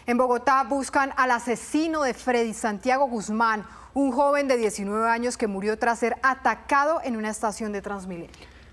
En Bogotá buscan al asesino de Freddy Santiago Guzmán, un joven de 19 años que murió tras ser atacado en una estación de Transmilenio.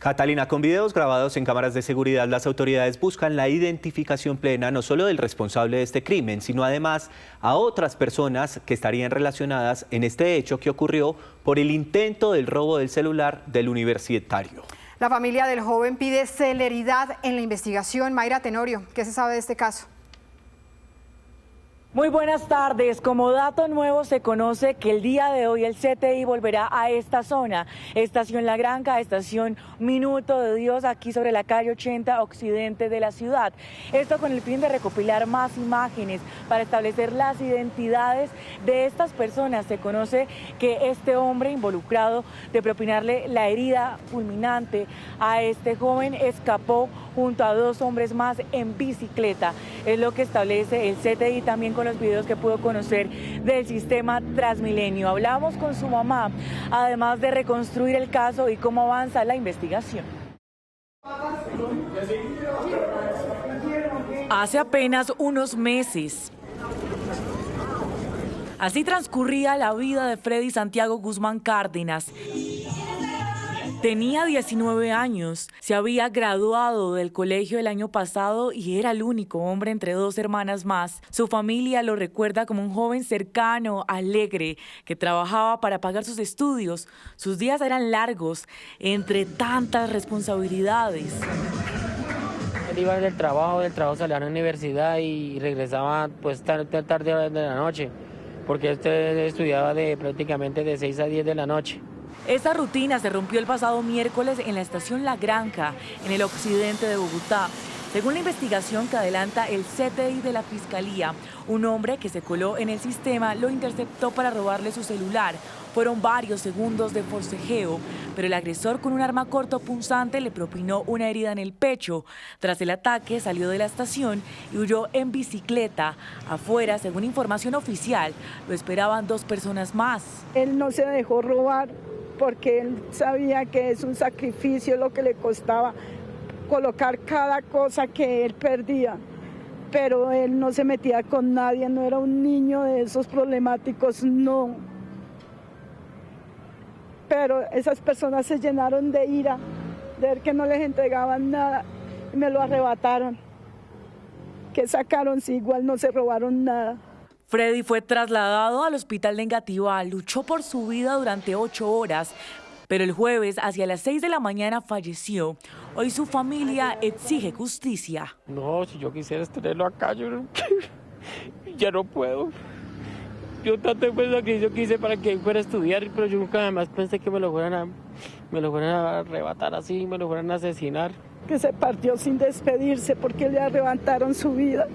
Catalina, con videos grabados en cámaras de seguridad, las autoridades buscan la identificación plena no solo del responsable de este crimen, sino además a otras personas que estarían relacionadas en este hecho que ocurrió por el intento del robo del celular del universitario. La familia del joven pide celeridad en la investigación. Mayra Tenorio, ¿qué se sabe de este caso? Muy buenas tardes. Como dato nuevo se conoce que el día de hoy el CTI volverá a esta zona, estación La Granja, estación Minuto de Dios, aquí sobre la calle 80 occidente de la ciudad. Esto con el fin de recopilar más imágenes para establecer las identidades de estas personas. Se conoce que este hombre involucrado de propinarle la herida fulminante a este joven escapó junto a 2 hombres más en bicicleta. Es lo que establece el CTI también con los videos que pudo conocer del sistema Transmilenio. Hablamos con su mamá, además de reconstruir el caso y cómo avanza la investigación. Hace apenas unos meses, así transcurría la vida de Freddy Santiago Guzmán Cárdenas. Tenía 19 años, se había graduado del colegio el año pasado y era el único hombre entre 2 hermanas más. Su familia lo recuerda como un joven cercano, alegre, que trabajaba para pagar sus estudios. Sus días eran largos, entre tantas responsabilidades. Él iba del trabajo salía a la universidad y regresaba pues tarde de la noche, porque estudiaba prácticamente de 6 a 10 de la noche. Esta rutina se rompió el pasado miércoles en la estación La Granja, en el occidente de Bogotá. Según la investigación que adelanta el CTI de la Fiscalía, un hombre que se coló en el sistema lo interceptó para robarle su celular. Fueron varios segundos de forcejeo, pero el agresor con un arma cortopunzante le propinó una herida en el pecho. Tras el ataque salió de la estación y huyó en bicicleta. Afuera, según información oficial, lo esperaban 2 personas más. Él no se dejó robar porque él sabía que es un sacrificio lo que le costaba colocar cada cosa que él perdía, pero él no se metía con nadie, no era un niño de esos problemáticos, no. Pero esas personas se llenaron de ira, de ver que no les entregaban nada y me lo arrebataron. ¿Qué sacaron si igual no se robaron nada? Freddy fue trasladado al hospital de Engativá, luchó por su vida durante 8 horas, pero el jueves hacia las 6 de la mañana falleció. Hoy su familia exige justicia. No, si yo quisiera tenerlo acá, ya no puedo. Yo tanto sacrificio que hice para que fuera a estudiar, pero yo nunca jamás pensé que me lo fueran a arrebatar así, me lo fueran a asesinar. Que se partió sin despedirse porque le arrebataron su vida.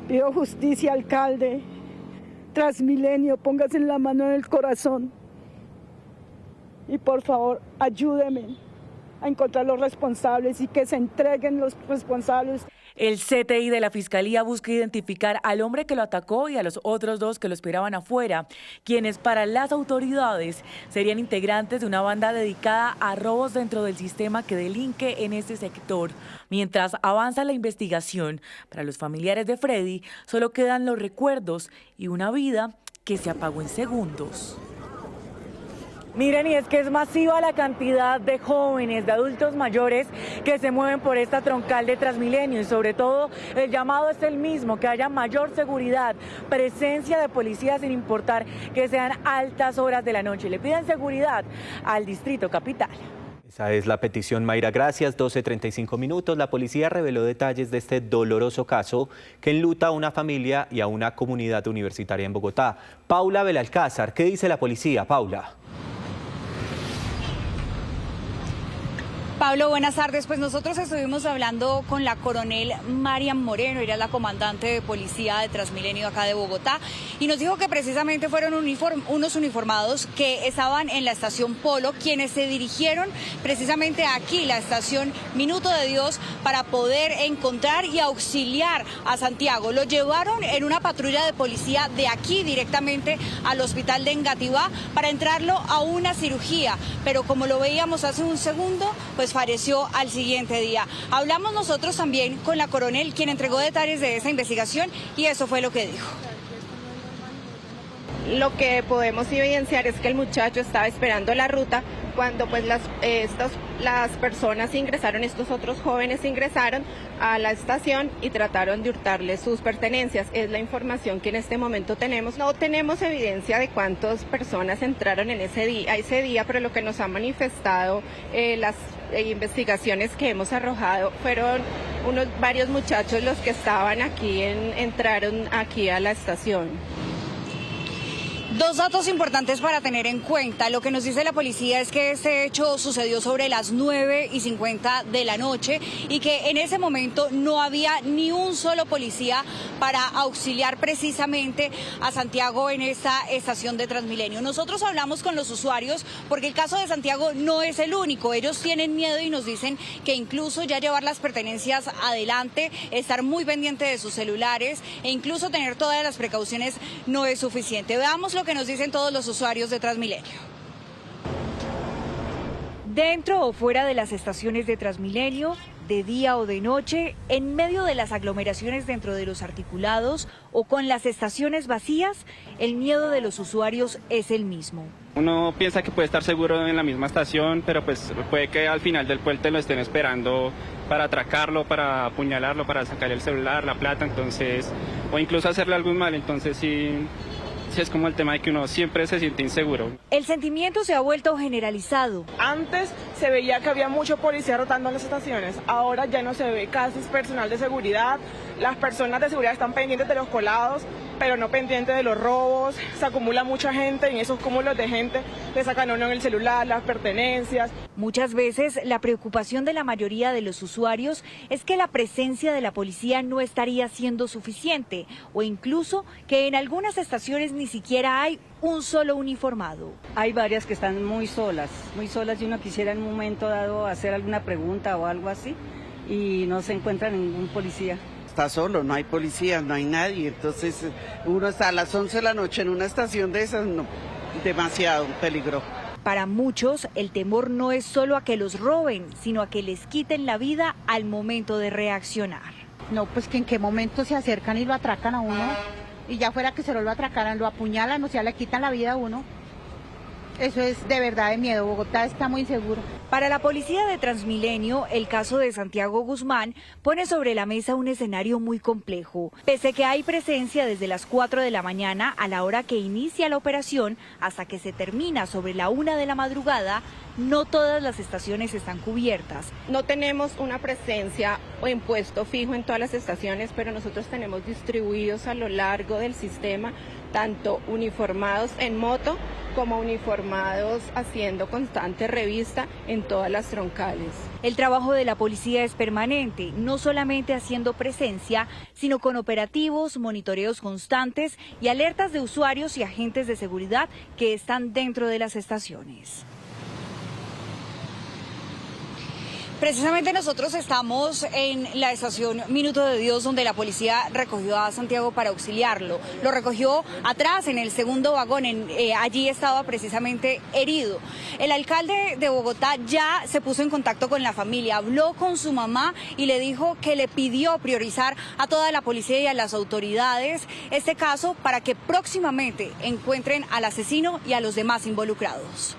Pido justicia, alcalde. Transmilenio, póngase en la mano en el corazón. Y por favor, ayúdeme a encontrar los responsables y que se entreguen los responsables. El CTI de la Fiscalía busca identificar al hombre que lo atacó y a los otros 2 que lo esperaban afuera, quienes para las autoridades serían integrantes de una banda dedicada a robos dentro del sistema que delinque en este sector. Mientras avanza la investigación, para los familiares de Freddy solo quedan los recuerdos y una vida que se apagó en segundos. Miren, y es que es masiva la cantidad de jóvenes, de adultos mayores que se mueven por esta troncal de Transmilenio y sobre todo el llamado es el mismo, que haya mayor seguridad, presencia de policías sin importar que sean altas horas de la noche. Le piden seguridad al Distrito Capital. Esa es la petición, Mayra. Gracias. 12:35 minutos. La policía reveló detalles de este doloroso caso que enluta a una familia y a una comunidad universitaria en Bogotá. Paula Belalcázar, ¿qué dice la policía? Paula. Pablo, buenas tardes. Pues nosotros estuvimos hablando con la coronel Marian Moreno, ella es la comandante de policía de Transmilenio acá de Bogotá, y nos dijo que precisamente fueron unos uniformados que estaban en la estación Polo, quienes se dirigieron precisamente aquí, la estación Minuto de Dios, para poder encontrar y auxiliar a Santiago. Lo llevaron en una patrulla de policía de aquí directamente al hospital de Engativá para entrarlo a una cirugía, pero como lo veíamos hace un segundo, pues pues falleció al siguiente día. Hablamos nosotros también con la coronel, quien entregó detalles de esa investigación, y eso fue lo que dijo. Lo que podemos evidenciar es que el muchacho estaba esperando la ruta cuando pues las personas ingresaron, estos otros jóvenes ingresaron a la estación y trataron de hurtarle sus pertenencias. Es la información que en este momento tenemos. No tenemos evidencia de cuántas personas entraron en ese día, pero lo que nos han manifestado las investigaciones que hemos arrojado fueron varios muchachos los que estaban aquí, entraron aquí a la estación. Dos datos importantes para tener en cuenta. Lo que nos dice la policía es que este hecho sucedió sobre las 9:50 de la noche y que en ese momento no había ni un solo policía para auxiliar precisamente a Santiago en esta estación de Transmilenio. Nosotros hablamos con los usuarios porque el caso de Santiago no es el único. Ellos tienen miedo y nos dicen que incluso ya llevar las pertenencias adelante, estar muy pendiente de sus celulares e incluso tener todas las precauciones no es suficiente. Veamos lo que nos dicen todos los usuarios de Transmilenio. Dentro o fuera de las estaciones de Transmilenio, de día o de noche, en medio de las aglomeraciones dentro de los articulados o con las estaciones vacías, el miedo de los usuarios es el mismo. Uno piensa que puede estar seguro en la misma estación, pero pues puede que al final del puente lo estén esperando para atracarlo, para apuñalarlo, para sacar el celular, la plata, entonces, o incluso hacerle algún mal, entonces sí es como el tema de que uno siempre se siente inseguro. El sentimiento se ha vuelto generalizado. Antes se veía que había mucho policía rotando en las estaciones, ahora ya no se ve, casi es personal de seguridad, las personas de seguridad están pendientes de los colados, pero no pendientes de los robos, se acumula mucha gente y en esos cúmulos de gente le sacan a uno en el celular, las pertenencias. Muchas veces la preocupación de la mayoría de los usuarios es que la presencia de la policía no estaría siendo suficiente o incluso que en algunas estaciones ni siquiera hay un solo uniformado. Hay varias que están muy solas y uno quisiera en un momento dado hacer alguna pregunta o algo así y no se encuentra ningún policía. Está solo, no hay policía, no hay nadie, entonces uno está a las 11 de la noche en una estación de esas, no, demasiado peligro. Para muchos, el temor no es solo a que los roben, sino a que les quiten la vida al momento de reaccionar. No, pues que en qué momento se acercan y lo atracan a uno, y ya fuera que solo lo atracaran, lo apuñalan, o sea, le quitan la vida a uno. Eso es de verdad de miedo, Bogotá está muy inseguro. Para la policía de Transmilenio, el caso de Santiago Guzmán pone sobre la mesa un escenario muy complejo. Pese que hay presencia desde las 4 de la mañana a la hora que inicia la operación hasta que se termina sobre la 1 de la madrugada, no todas las estaciones están cubiertas. No tenemos una presencia o en puesto fijo en todas las estaciones, pero nosotros tenemos distribuidos a lo largo del sistema, tanto uniformados en moto como uniformados haciendo constante revista en todas las troncales. El trabajo de la policía es permanente, no solamente haciendo presencia, sino con operativos, monitoreos constantes y alertas de usuarios y agentes de seguridad que están dentro de las estaciones. Precisamente nosotros estamos en la estación Minuto de Dios, donde la policía recogió a Santiago para auxiliarlo. Lo recogió atrás, en el segundo vagón, allí estaba precisamente herido. El alcalde de Bogotá ya se puso en contacto con la familia, habló con su mamá y le dijo que le pidió priorizar a toda la policía y a las autoridades este caso para que próximamente encuentren al asesino y a los demás involucrados.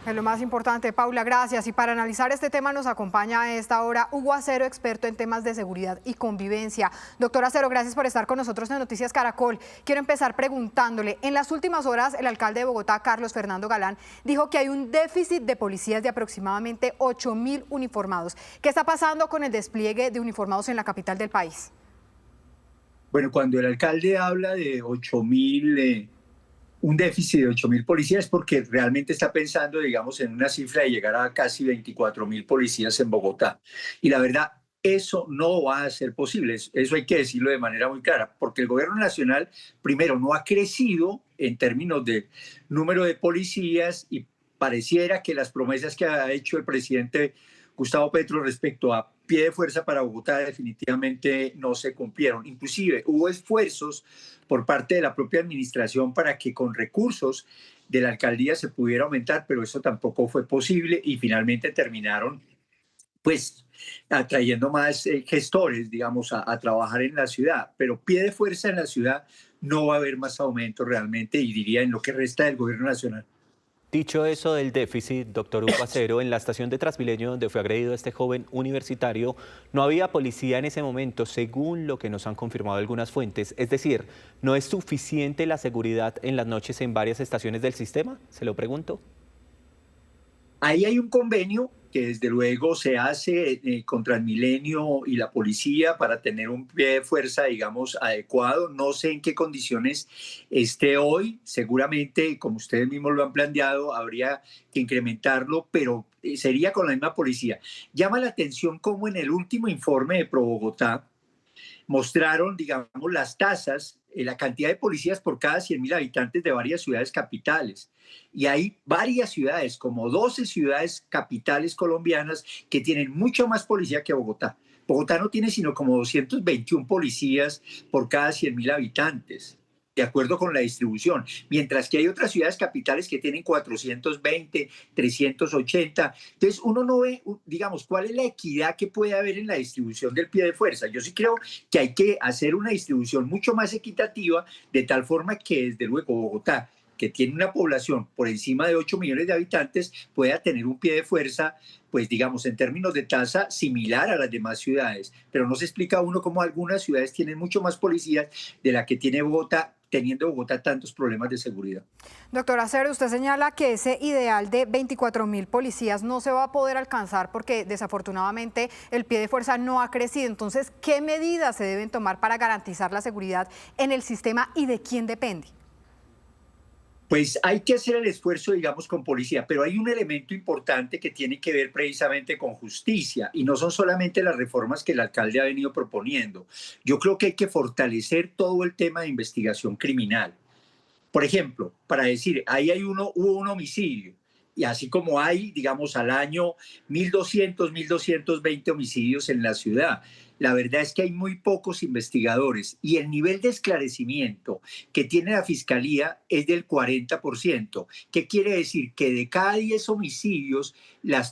Es lo más importante, Paula, gracias. Y para analizar este tema nos acompaña a esta hora Hugo Acero, experto en temas de seguridad y convivencia. Doctor Acero, gracias por estar con nosotros en Noticias Caracol. Quiero empezar preguntándole, en las últimas horas el alcalde de Bogotá, Carlos Fernando Galán, dijo que hay un déficit de policías de aproximadamente 8.000 uniformados. ¿Qué está pasando con el despliegue de uniformados en la capital del país? Bueno, cuando el alcalde habla de 8.000... un déficit de 8.000 policías porque realmente está pensando, digamos, en una cifra de llegar a casi 24.000 policías en Bogotá. Y la verdad, eso no va a ser posible. Eso hay que decirlo de manera muy clara, porque el gobierno nacional, primero, no ha crecido en términos de número de policías y pareciera que las promesas que ha hecho el presidente Gustavo Petro respecto a pie de fuerza para Bogotá definitivamente no se cumplieron. Inclusive hubo esfuerzos por parte de la propia administración para que con recursos de la alcaldía se pudiera aumentar, pero eso tampoco fue posible y finalmente terminaron pues atrayendo más gestores, digamos, a trabajar en la ciudad, pero pie de fuerza en la ciudad no va a haber más aumento realmente y diría en lo que resta del gobierno nacional. Dicho eso del déficit, doctor Hugo Acero, en la estación de Transmilenio donde fue agredido este joven universitario, no había policía en ese momento, según lo que nos han confirmado algunas fuentes. Es decir, ¿no es suficiente la seguridad en las noches en varias estaciones del sistema? Se lo pregunto. Ahí hay un convenio que desde luego se hace con Transmilenio y la policía para tener un pie de fuerza, digamos, adecuado. No sé en qué condiciones esté hoy. Seguramente, como ustedes mismos lo han planteado, habría que incrementarlo, pero sería con la misma policía. Llama la atención cómo en el último informe de ProBogotá mostraron, digamos, las tasas, la cantidad de policías por cada 100.000 habitantes de varias ciudades capitales. Y hay varias ciudades, como 12 ciudades capitales colombianas, que tienen mucho más policía que Bogotá. Bogotá no tiene sino como 221 policías por cada 100.000 habitantes, de acuerdo con la distribución, mientras que hay otras ciudades capitales que tienen 420, 380. Entonces uno no ve, digamos, cuál es la equidad que puede haber en la distribución del pie de fuerza. Yo sí creo que hay que hacer una distribución mucho más equitativa, de tal forma que desde luego Bogotá, que tiene una población por encima de 8 millones de habitantes, pueda tener un pie de fuerza, pues digamos, en términos de tasa similar a las demás ciudades. Pero no se explica uno cómo algunas ciudades tienen mucho más policías de la que tiene Bogotá, teniendo Bogotá tantos problemas de seguridad. Doctor Acero, usted señala que ese ideal de 24.000 policías no se va a poder alcanzar porque desafortunadamente el pie de fuerza no ha crecido. Entonces, ¿qué medidas se deben tomar para garantizar la seguridad en el sistema y de quién depende? Pues hay que hacer el esfuerzo, digamos, con policía, pero hay un elemento importante que tiene que ver precisamente con justicia y no son solamente las reformas que el alcalde ha venido proponiendo. Yo creo que hay que fortalecer todo el tema de investigación criminal. Por ejemplo, para decir, ahí hubo un homicidio y así como hay, digamos, al año 1.200, 1.220 homicidios en la ciudad. La verdad es que hay muy pocos investigadores y el nivel de esclarecimiento que tiene la Fiscalía es del 40%. ¿Qué quiere decir? Que de cada 10 homicidios, la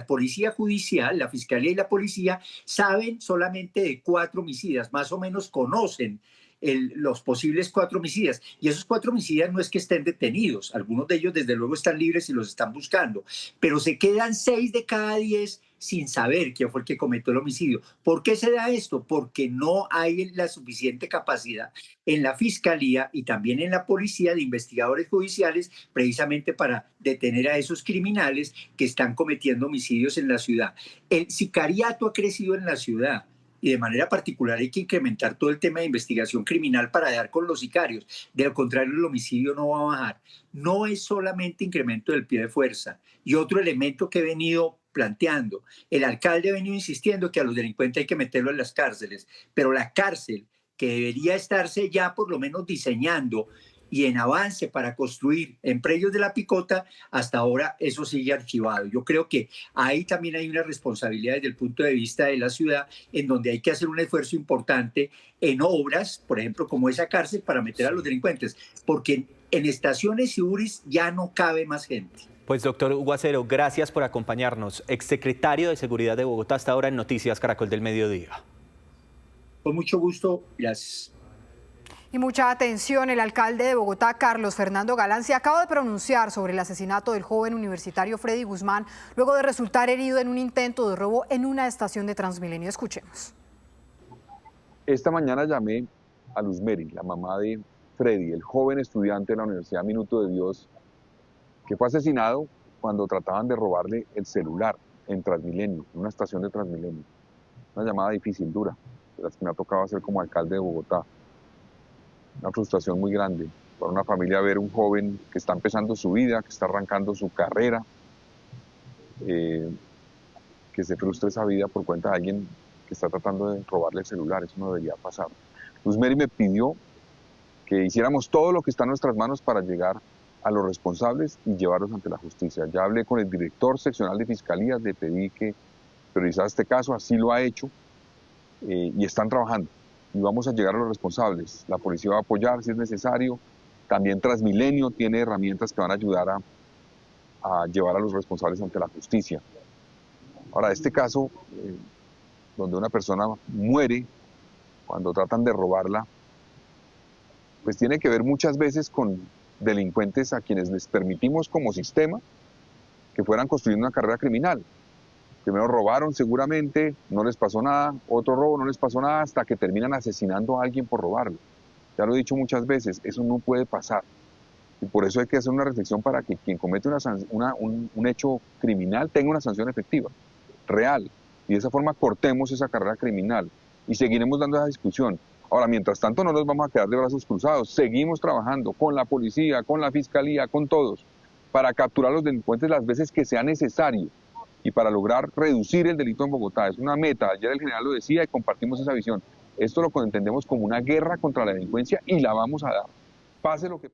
Policía Judicial, la Fiscalía y la Policía saben solamente de 4 homicidas, más o menos conocen los posibles 4 homicidas. Y esos 4 homicidas no es que estén detenidos, algunos de ellos desde luego están libres y los están buscando, pero se quedan 6 de cada 10 sin saber quién fue el que cometió el homicidio. ¿Por qué se da esto? Porque no hay la suficiente capacidad en la Fiscalía y también en la Policía de investigadores judiciales precisamente para detener a esos criminales que están cometiendo homicidios en la ciudad. El sicariato ha crecido en la ciudad. Y de manera particular hay que incrementar todo el tema de investigación criminal para dar con los sicarios. De lo contrario, el homicidio no va a bajar. No es solamente incremento del pie de fuerza. Y otro elemento que he venido planteando, el alcalde ha venido insistiendo que a los delincuentes hay que meterlos en las cárceles, pero la cárcel que debería estarse ya por lo menos diseñando y en avance para construir en predios de la Picota, hasta ahora eso sigue archivado. Yo creo que ahí también hay una responsabilidad desde el punto de vista de la ciudad, en donde hay que hacer un esfuerzo importante en obras, por ejemplo, como esa cárcel, para meter a los delincuentes, porque en estaciones y URIs ya no cabe más gente. Pues doctor Hugo Acero, gracias por acompañarnos. Exsecretario de Seguridad de Bogotá, hasta ahora en Noticias Caracol del Mediodía. Con mucho gusto, gracias. Y mucha atención, el alcalde de Bogotá, Carlos Fernando Galán, se acaba de pronunciar sobre el asesinato del joven universitario Freddy Guzmán, luego de resultar herido en un intento de robo en una estación de Transmilenio. Escuchemos. Esta mañana llamé a Luz Mary, la mamá de Freddy, el joven estudiante de la Universidad Minuto de Dios, que fue asesinado cuando trataban de robarle el celular en Transmilenio, en una estación de Transmilenio. Una llamada difícil, dura, de las que me ha tocado hacer como alcalde de Bogotá. Una frustración muy grande para una familia ver un joven que está empezando su vida, que está arrancando su carrera, que se frustre esa vida por cuenta de alguien que está tratando de robarle el celular. Eso no debería pasar. Luz Mary me pidió que hiciéramos todo lo que está en nuestras manos para llegar a los responsables y llevarlos ante la justicia. Ya hablé con el director seccional de Fiscalías, le pedí que priorizara este caso, así lo ha hecho, y están trabajando. Y vamos a llegar a los responsables. La policía va a apoyar si es necesario. También Transmilenio tiene herramientas que van a ayudar a llevar a los responsables ante la justicia. Ahora, este caso, donde una persona muere cuando tratan de robarla, pues tiene que ver muchas veces con delincuentes a quienes les permitimos como sistema que fueran construyendo una carrera criminal. Primero robaron seguramente, no les pasó nada, otro robo, no les pasó nada, hasta que terminan asesinando a alguien por robarlo. Ya lo he dicho muchas veces, eso no puede pasar. Y por eso hay que hacer una reflexión para que quien comete un hecho criminal tenga una sanción efectiva, real. Y de esa forma cortemos esa carrera criminal y seguiremos dando esa discusión. Ahora, mientras tanto, no nos vamos a quedar de brazos cruzados. Seguimos trabajando con la policía, con la fiscalía, con todos, para capturar a los delincuentes las veces que sea necesario y para lograr reducir el delito en Bogotá. Es una meta, ayer el general lo decía y compartimos esa visión. Esto lo entendemos como una guerra contra la delincuencia y la vamos a dar, pase lo que